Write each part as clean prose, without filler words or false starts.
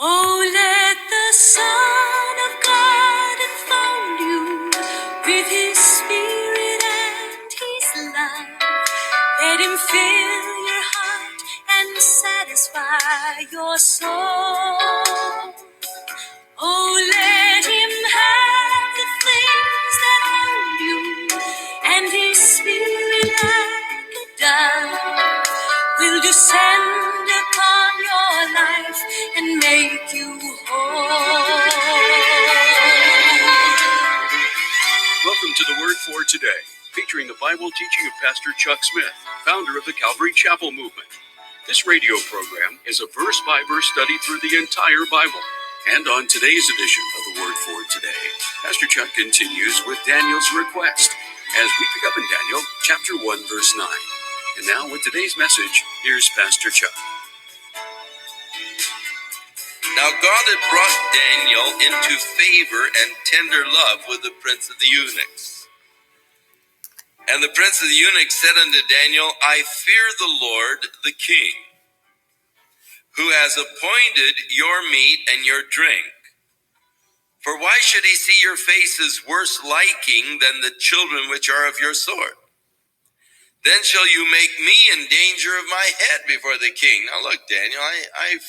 Oh, let the Son of God enfold you with His Spirit and His love. Let Him fill your heart and satisfy your soul. Oh, let Him have the things that hold you, and His Spirit like a dove will descend upon your life and make you whole. Welcome to the Word for Today, featuring the Bible teaching of Pastor Chuck Smith, founder of the Calvary Chapel Movement. This radio program is a verse-by-verse study through the entire Bible. And on today's edition of the Word for Today, Pastor Chuck continues with Daniel's request as we pick up in Daniel chapter 1, verse 9. And now with today's message, here's Pastor Chuck. Now God had brought Daniel into favor and tender love with the prince of the eunuchs. And the prince of the eunuchs said unto Daniel, I fear the Lord, the king, who has appointed your meat and your drink. For why should he see your faces worse liking than the children which are of your sort? Then shall you make me in danger of my head before the king. Now look, Daniel, I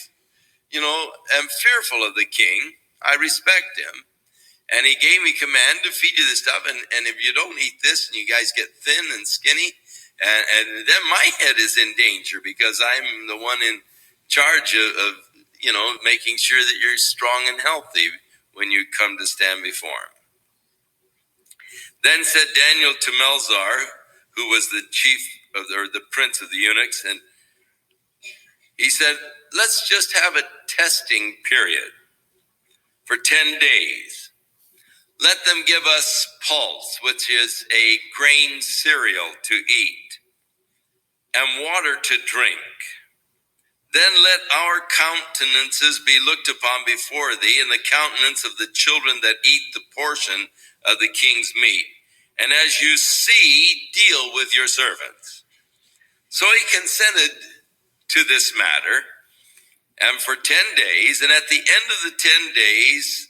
am fearful of the king. I respect him. And he gave me command to feed you this stuff. And if you don't eat this and you guys get thin and skinny, and then my head is in danger because I'm the one in charge of making sure that you're strong and healthy when you come to stand before him. Then said Daniel to Melzar, who was the the prince of the eunuchs, and he said, let's just have a testing period for 10 days. Let them give us pulse, which is a grain cereal to eat, and water to drink. Then let our countenances be looked upon before thee, and the countenance of the children that eat the portion of the king's meat. And as you see, deal with your servants. So he consented to this matter, and for 10 days, and at the end of the 10 days,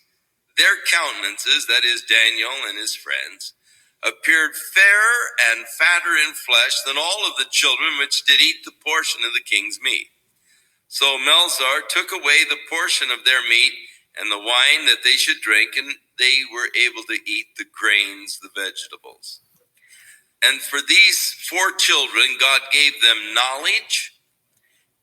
their countenances, that is Daniel and his friends, appeared fairer and fatter in flesh than all of the children which did eat the portion of the king's meat. So Melzar took away the portion of their meat and the wine that they should drink, and they were able to eat the grains, the vegetables. And for these 4 children, God gave them knowledge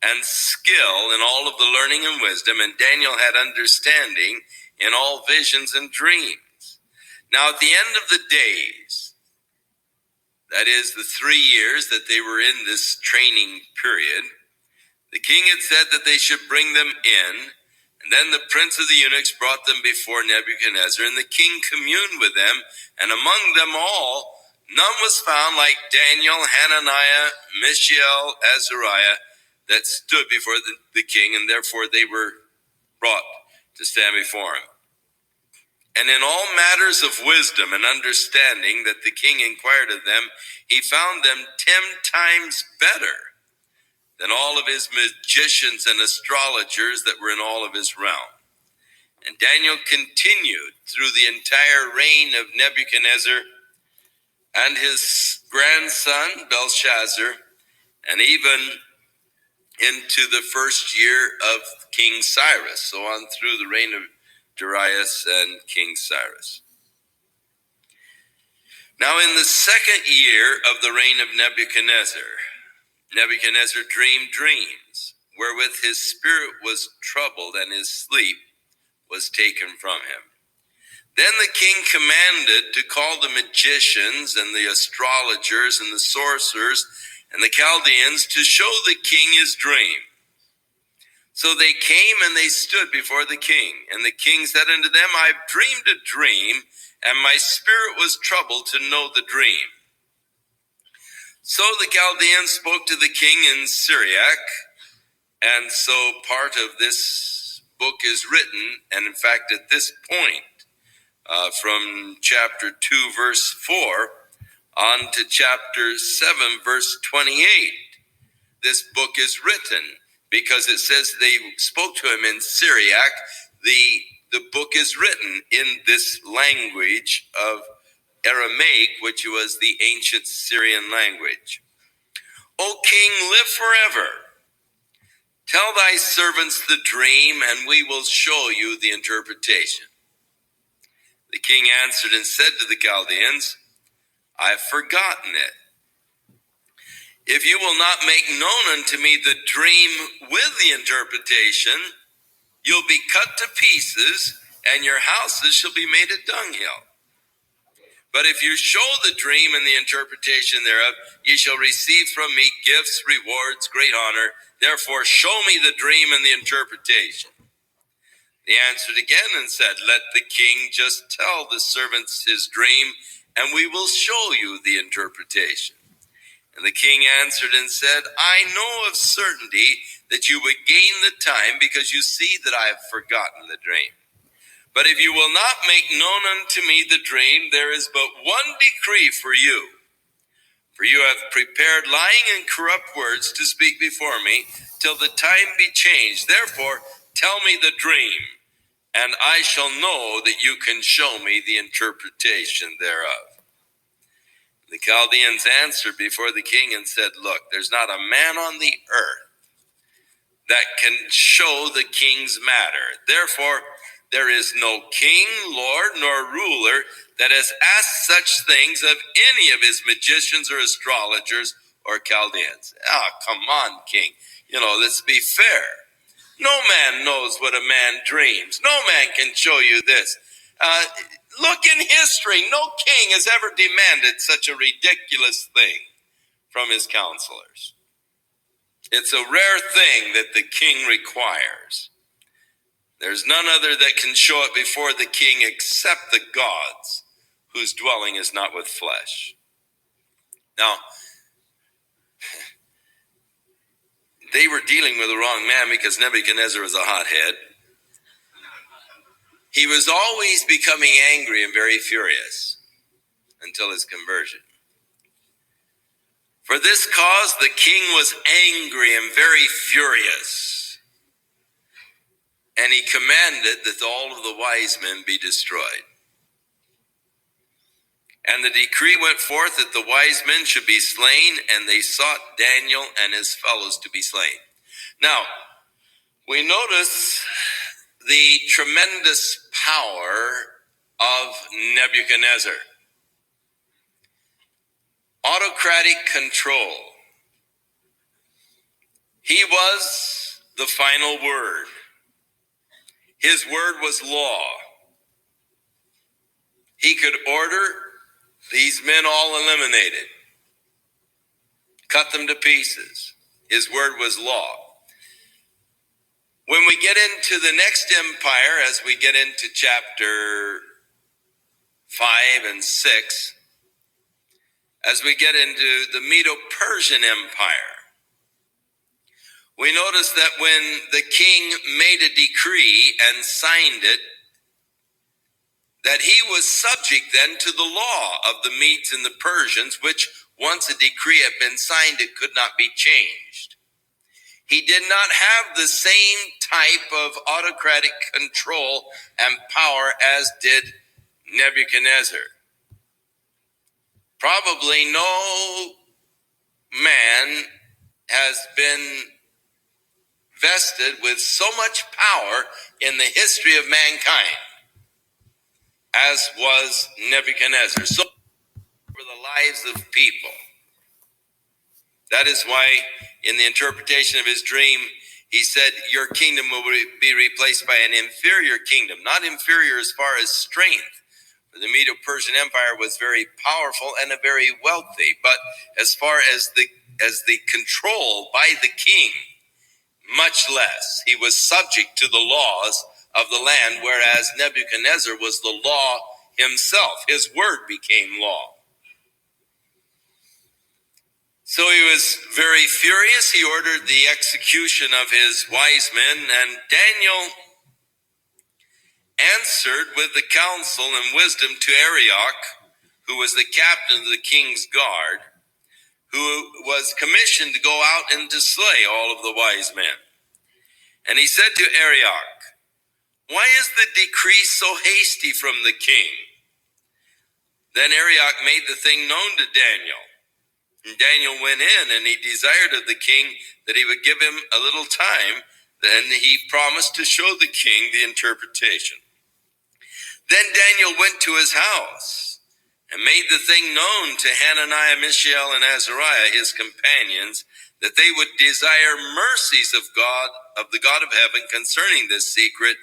and skill in all of the learning and wisdom, and Daniel had understanding in all visions and dreams. Now at the end of the days, that is the 3 years that they were in this training period, the king had said that they should bring them in, and then the prince of the eunuchs brought them before Nebuchadnezzar, and the king communed with them, and among them all, none was found like Daniel, Hananiah, Mishael, Azariah, that stood before the king, and therefore they were brought to stand before him. And in all matters of wisdom and understanding that the king inquired of them, he found them 10 times better than all of his magicians and astrologers that were in all of his realm. And Daniel continued through the entire reign of Nebuchadnezzar and his grandson Belshazzar, and even into the first year of King Cyrus, so on through the reign of Darius and King Cyrus. Now in the 2nd year of the reign of Nebuchadnezzar dreamed dreams, wherewith his spirit was troubled, and his sleep was taken from him. Then the king commanded to call the magicians and the astrologers and the sorcerers and the Chaldeans to show the king his dream. So they came and they stood before the king. And the king said unto them, I have dreamed a dream, and my spirit was troubled to know the dream. So the Chaldeans spoke to the king in Syriac, and so part of this book is written, and in fact at this point, from chapter 2, verse 4, on to chapter 7, verse 28, this book is written because it says they spoke to him in Syriac. The book is written in this language of Aramaic, which was the ancient Syrian language. O king, live forever. Tell thy servants the dream, and we will show you the interpretation. The king answered and said to the Chaldeans, I have forgotten it. If you will not make known unto me the dream with the interpretation, you'll be cut to pieces, and your houses shall be made a dunghill. But if you show the dream and the interpretation thereof, ye shall receive from me gifts, rewards, great honor. Therefore show me the dream and the interpretation. They answered again and said, Let the king just tell the servants his dream, and we will show you the interpretation. And the king answered and said, I know of certainty that you would gain the time, because you see that I have forgotten the dream. But if you will not make known unto me the dream, there is but one decree for you. For you have prepared lying and corrupt words to speak before me, till the time be changed. Therefore, tell me the dream, and I shall know that you can show me the interpretation thereof. The Chaldeans answered before the king and said, Look, there's not a man on the earth that can show the king's matter. Therefore, there is no king, lord, nor ruler that has asked such things of any of his magicians or astrologers or Chaldeans. Come on, king. Let's be fair. No man knows what a man dreams. No man can show you this. Look in history. No king has ever demanded such a ridiculous thing from his counselors. It's a rare thing that the king requires. There's none other that can show it before the king except the gods, whose dwelling is not with flesh. Now, they were dealing with the wrong man, because Nebuchadnezzar was a hothead. He was always becoming angry and very furious until his conversion. For this cause, the king was angry and very furious, and he commanded that all of the wise men be destroyed. And the decree went forth that the wise men should be slain, and they sought Daniel and his fellows to be slain. Now, we notice the tremendous power of Nebuchadnezzar. Autocratic control. He was the final word. His word was law. He could order these men all eliminated, cut them to pieces. His word was law. When we get into the next empire, as we get into chapter 5 and 6, as we get into the Medo-Persian Empire, we notice that when the king made a decree and signed it, that he was subject then to the law of the Medes and the Persians, which once a decree had been signed, it could not be changed. He did not have the same type of autocratic control and power as did Nebuchadnezzar. Probably no man has been vested with so much power in the history of mankind as was Nebuchadnezzar. So for the lives of people. That is why in the interpretation of his dream, he said, your kingdom will be replaced by an inferior kingdom. Not inferior as far as strength. The Medo-Persian Empire was very powerful and very wealthy, but as far as the control by the king, much less. He was subject to the laws of the land, whereas Nebuchadnezzar was the law himself. His word became law. So he was very furious. He ordered the execution of his wise men, and Daniel answered with the counsel and wisdom to Arioch, who was the captain of the king's guard, who was commissioned to go out and to slay all of the wise men. And he said to Arioch, "Why is the decree so hasty from the king?" Then Arioch made the thing known to Daniel. And Daniel went in, and he desired of the king that he would give him a little time. Then he promised to show the king the interpretation. Then Daniel went to his house and made the thing known to Hananiah, Mishael, and Azariah, his companions, that they would desire mercies of God, of the God of heaven, concerning this secret,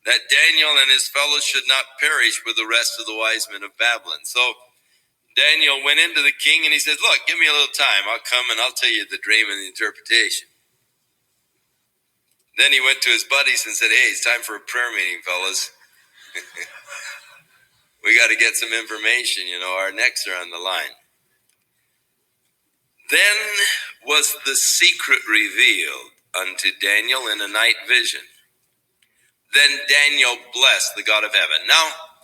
that Daniel and his fellows should not perish with the rest of the wise men of Babylon. So Daniel went into the king and he said, "Look, give me a little time. I'll come and I'll tell you the dream and the interpretation." Then he went to his buddies and said, "Hey, it's time for a prayer meeting, fellas. We got to get some information. Our necks are on the line." Then was the secret revealed unto Daniel in a night vision. Then Daniel blessed the God of heaven. Now,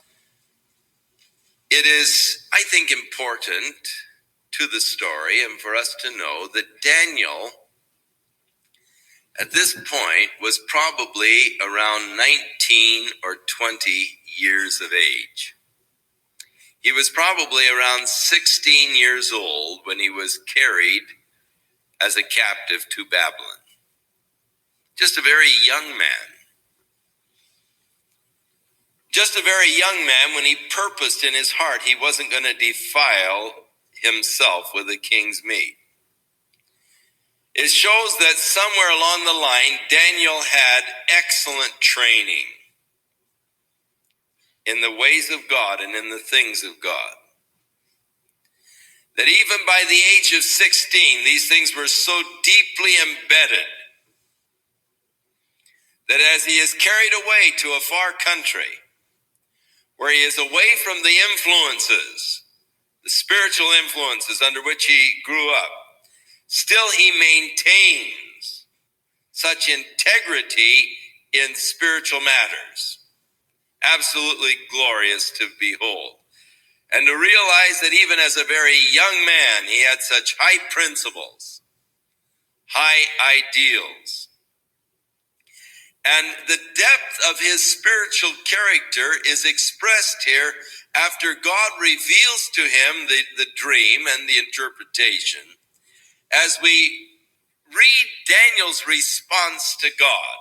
it is, I think, important to the story and for us to know that Daniel, at this point, was probably around 19 or 20 years of age. He was probably around 16 years old when he was carried as a captive to Babylon. Just a very young man. Just a very young man when he purposed in his heart he wasn't going to defile himself with the king's meat. It shows that somewhere along the line, Daniel had excellent training in the ways of God and in the things of God. That even by the age of 16, these things were so deeply embedded that as he is carried away to a far country, where he is away from the influences, the spiritual influences under which he grew up, still he maintains such integrity in spiritual matters. Absolutely glorious to behold. And to realize that even as a very young man, he had such high principles, high ideals. And the depth of his spiritual character is expressed here after God reveals to him the dream and the interpretation. As we read Daniel's response to God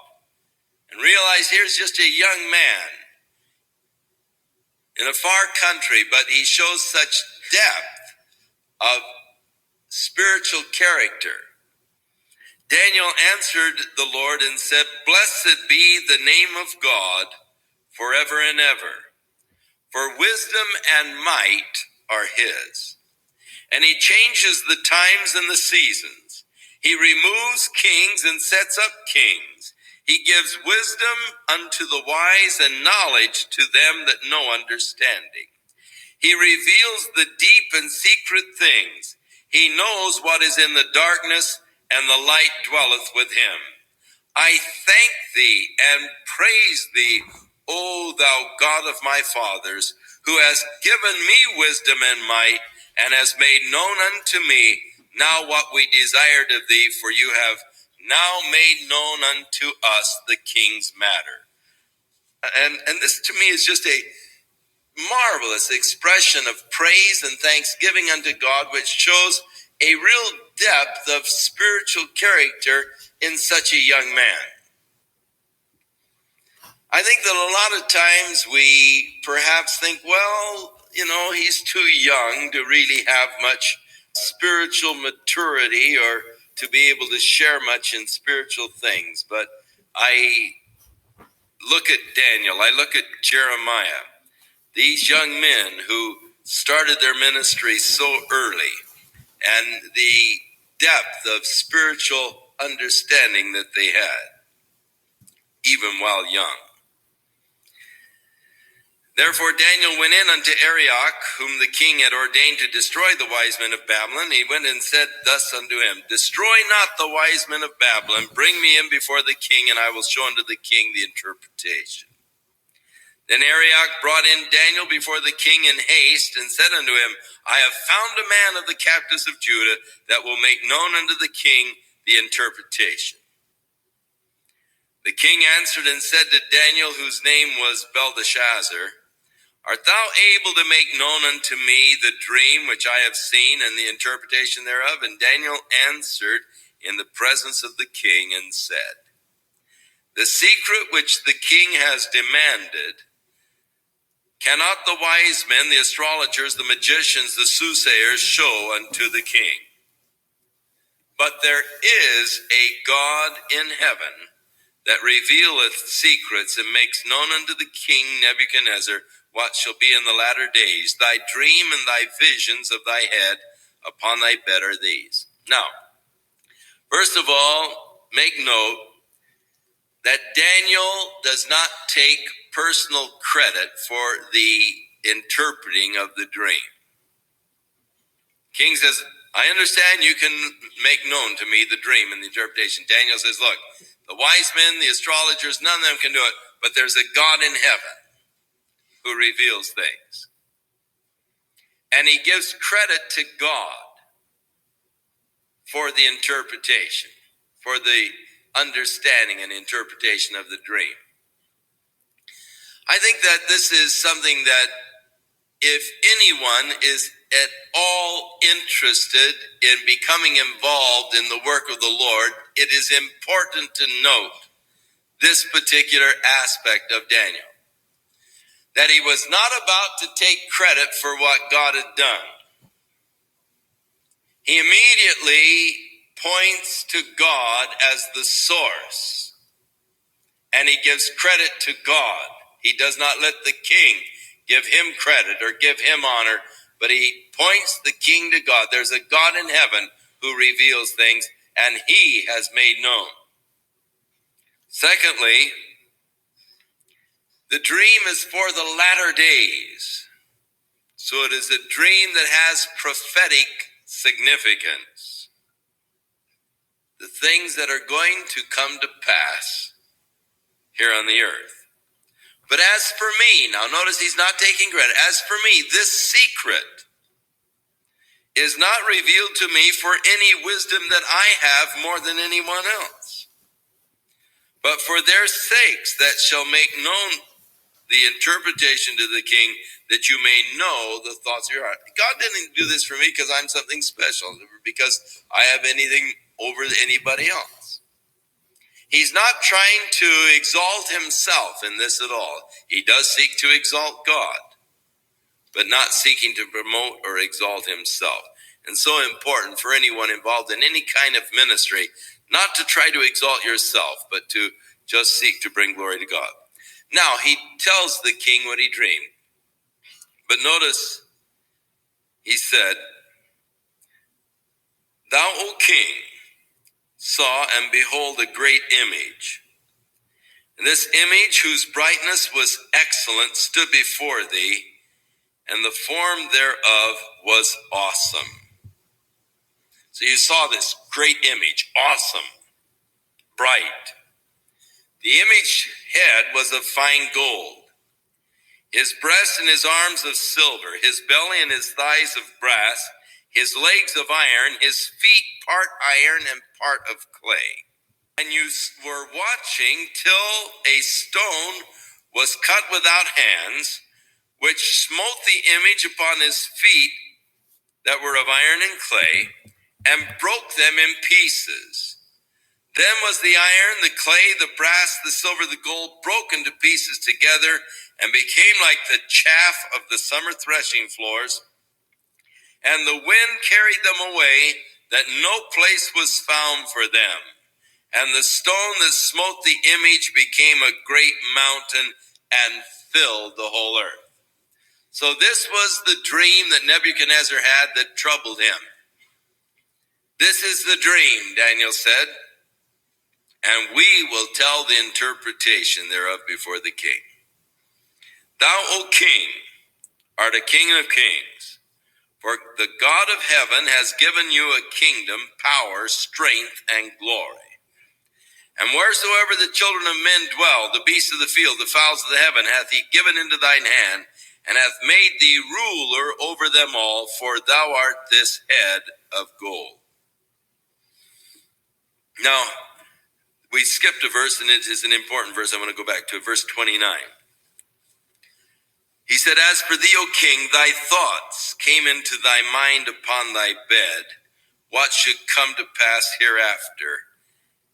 and realize here's just a young man in a far country, but he shows such depth of spiritual character. Daniel answered the Lord and said, "Blessed be the name of God forever and ever, for wisdom and might are his. And he changes the times and the seasons. He removes kings and sets up kings. He gives wisdom unto the wise and knowledge to them that know understanding. He reveals the deep and secret things. He knows what is in the darkness, and the light dwelleth with him. I thank thee and praise thee, O thou God of my fathers, who hast given me wisdom and might, and hast made known unto me now what we desired of thee, for you have now made known unto us the king's matter." And this to me is just a marvelous expression of praise and thanksgiving unto God, which shows a real depth of spiritual character in such a young man. I think that a lot of times we perhaps think, well, he's too young to really have much spiritual maturity or to be able to share much in spiritual things. But I look at Daniel, I look at Jeremiah, these young men who started their ministry so early, and the depth of spiritual understanding that they had, even while young. Therefore Daniel went in unto Arioch, whom the king had ordained to destroy the wise men of Babylon. He went and said thus unto him, "Destroy not the wise men of Babylon. Bring me in before the king, and I will show unto the king the interpretation." Then Arioch brought in Daniel before the king in haste, and said unto him, "I have found a man of the captives of Judah that will make known unto the king the interpretation." The king answered and said to Daniel, whose name was Belteshazzar, Art thou able to make known unto me the dream which I have seen and the interpretation thereof? And Daniel answered in the presence of the king and said, The secret which the king has demanded cannot the wise men, the astrologers, the magicians, the soothsayers show unto the king. But there is a God in heaven that revealeth secrets and makes known unto the king Nebuchadnezzar what shall be in the latter days. Thy dream and thy visions of thy head upon thy bed are these. Now, first of all, make note that Daniel does not take personal credit for the interpreting of the dream. King says, I understand you can make known to me the dream and the interpretation. Daniel says, look, the wise men, the astrologers, none of them can do it, but there's a God in heaven who reveals things. And he gives credit to God for the interpretation, for the understanding and interpretation of the dream. I think that this is something that if anyone is at all interested in becoming involved in the work of the Lord, it is important to note this particular aspect of Daniel. That he was not about to take credit for what God had done. He immediately points to God as the source, and he gives credit to God. He does not let the king give him credit or give him honor, but he points the king to God. There's a God in heaven who reveals things, and he has made known. Secondly, the dream is for the latter days. So it is a dream that has prophetic significance. The things that are going to come to pass here on the earth. But as for me, now notice he's not taking credit. As for me, this secret is not revealed to me for any wisdom that I have more than anyone else, but for their sakes that shall make known the interpretation to the king, that you may know the thoughts of your heart. God didn't do this for me because I'm something special, because I have anything over anybody else. He's not trying to exalt himself in this at all. He does seek to exalt God, but not seeking to promote or exalt himself. And so important for anyone involved in any kind of ministry, not to try to exalt yourself, but to just seek to bring glory to God. Now, he tells the king what he dreamed. But notice, he said, Thou, O king, saw and behold a great image. And this image, whose brightness was excellent, stood before thee, and the form thereof was awesome. So you saw this great image, awesome, bright. The image head was of fine gold, his breast and his arms of silver, his belly and his thighs of brass, his legs of iron, his feet part iron and part of clay. And you were watching till a stone was cut without hands, which smote the image upon his feet that were of iron and clay, and broke them in pieces. Then was the iron, the clay, the brass, the silver, the gold broken to pieces together, and became like the chaff of the summer threshing floors. And the wind carried them away, that no place was found for them. And the stone that smote the image became a great mountain and filled the whole earth. So this was the dream that Nebuchadnezzar had that troubled him. This is the dream, Daniel said, and we will tell the interpretation thereof before the king. Thou, O king, art a king of kings, for the God of heaven has given you a kingdom, power, strength, and glory. And wheresoever the children of men dwell, the beasts of the field, the fowls of the heaven, hath he given into thine hand, and hath made thee ruler over them all, for thou art this head of gold. Now, We skipped a verse, and it is an important verse. I want to go back to it, verse 29. He said, as for thee, O king, thy thoughts came into thy mind upon thy bed, what should come to pass hereafter?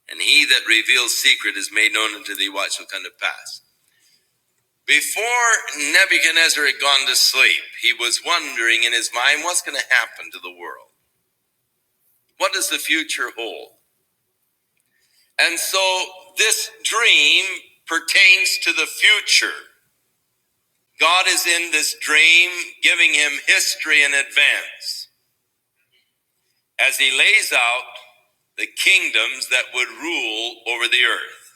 And he that reveals secret is made known unto thee what shall come to pass. Before Nebuchadnezzar had gone to sleep, he was wondering in his mind, what's going to happen to the world? What does the future hold? And so this dream pertains to the future. God is in this dream giving him history in advance as he lays out the kingdoms that would rule over the earth.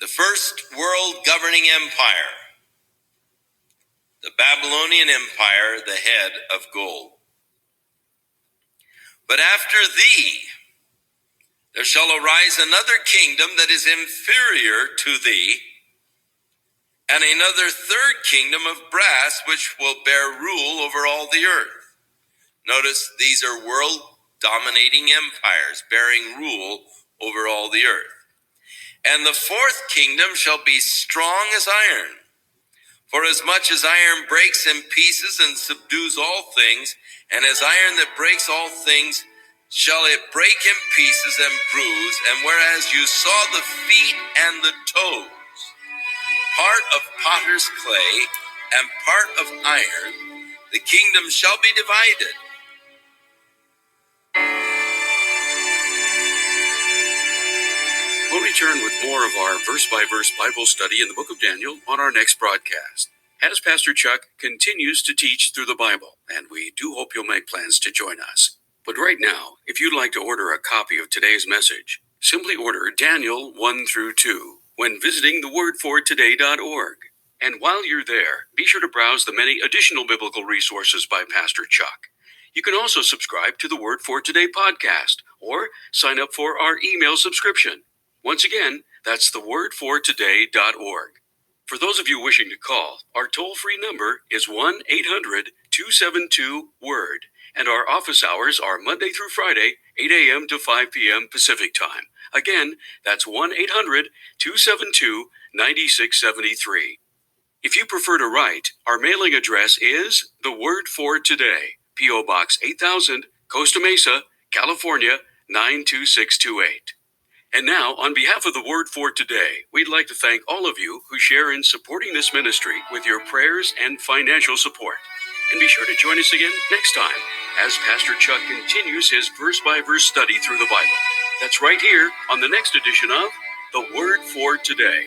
The first world governing empire, the Babylonian Empire, the head of gold. But after thee, there shall arise another kingdom that is inferior to thee, and another third kingdom of brass, which will bear rule over all the earth. Notice these are world-dominating empires bearing rule over all the earth. And the fourth kingdom shall be strong as iron. For as much as iron breaks in pieces and subdues all things, and as iron that breaks all things, shall it break in pieces and bruise. And whereas you saw the feet and the toes, part of potter's clay and part of iron, the kingdom shall be divided. We'll return with more of our verse-by-verse Bible study in the book of Daniel on our next broadcast, as Pastor Chuck continues to teach through the Bible, and we do hope you'll make plans to join us. But right now, if you'd like to order a copy of today's message, simply order Daniel 1 through 2 when visiting thewordfortoday.org. And while you're there, be sure to browse the many additional biblical resources by Pastor Chuck. You can also subscribe to the Word for Today podcast or sign up for our email subscription. Once again, that's thewordfortoday.org. For those of you wishing to call, our toll-free number is 1-800-272-WORD, and our office hours are Monday through Friday, 8 a.m. to 5 p.m. Pacific Time. Again, that's 1-800-272-9673. If you prefer to write, our mailing address is The Word for Today, P.O. Box 8000, Costa Mesa, California, 92628. And now, on behalf of the Word for Today, we'd like to thank all of you who share in supporting this ministry with your prayers and financial support. And be sure to join us again next time as Pastor Chuck continues his verse-by-verse study through the Bible. That's right here on the next edition of The Word for Today.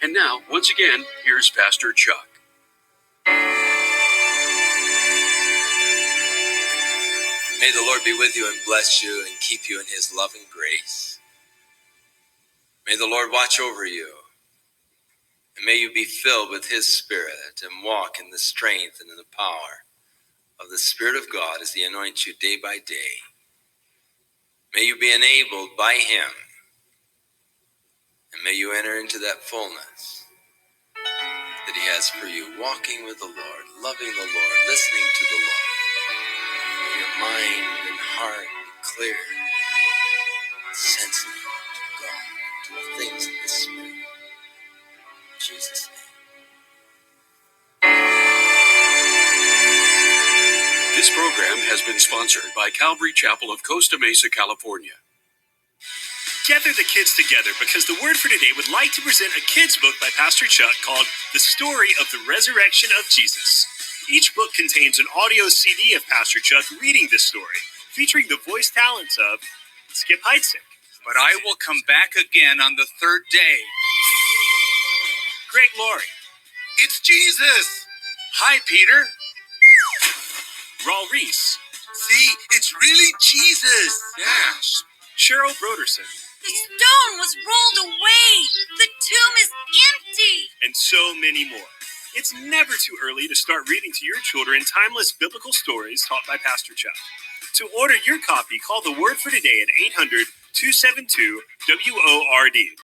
And now, once again, here's Pastor Chuck. May the Lord be with you and bless you and keep you in his loving grace. May the Lord watch over you, and may you be filled with his Spirit and walk in the strength and in the power of the Spirit of God as he anoints you day by day. May you be enabled by him, and may you enter into that fullness that he has for you, walking with the Lord, loving the Lord, listening to the Lord. May your mind and heart be clear, sensitive to God, to the things of the Spirit. In Jesus' name. This program has been sponsored by Calvary Chapel of Costa Mesa, California. Gather the kids together because the Word for Today would like to present a kids' book by Pastor Chuck called The Story of the Resurrection of Jesus. Each book contains an audio CD of Pastor Chuck reading this story, featuring the voice talents of Skip Heitzig, But I will come back again on the third day. Greg Laurie, It's Jesus! Hi, Peter. Raul Reese, See, it's really Jesus. Yeah. Cheryl Broderson, The stone was rolled away. The tomb is empty. and so many more. It's never too early to start reading to your children timeless biblical stories taught by Pastor Chuck. To order your copy, call the Word for Today at 800-272-WORD.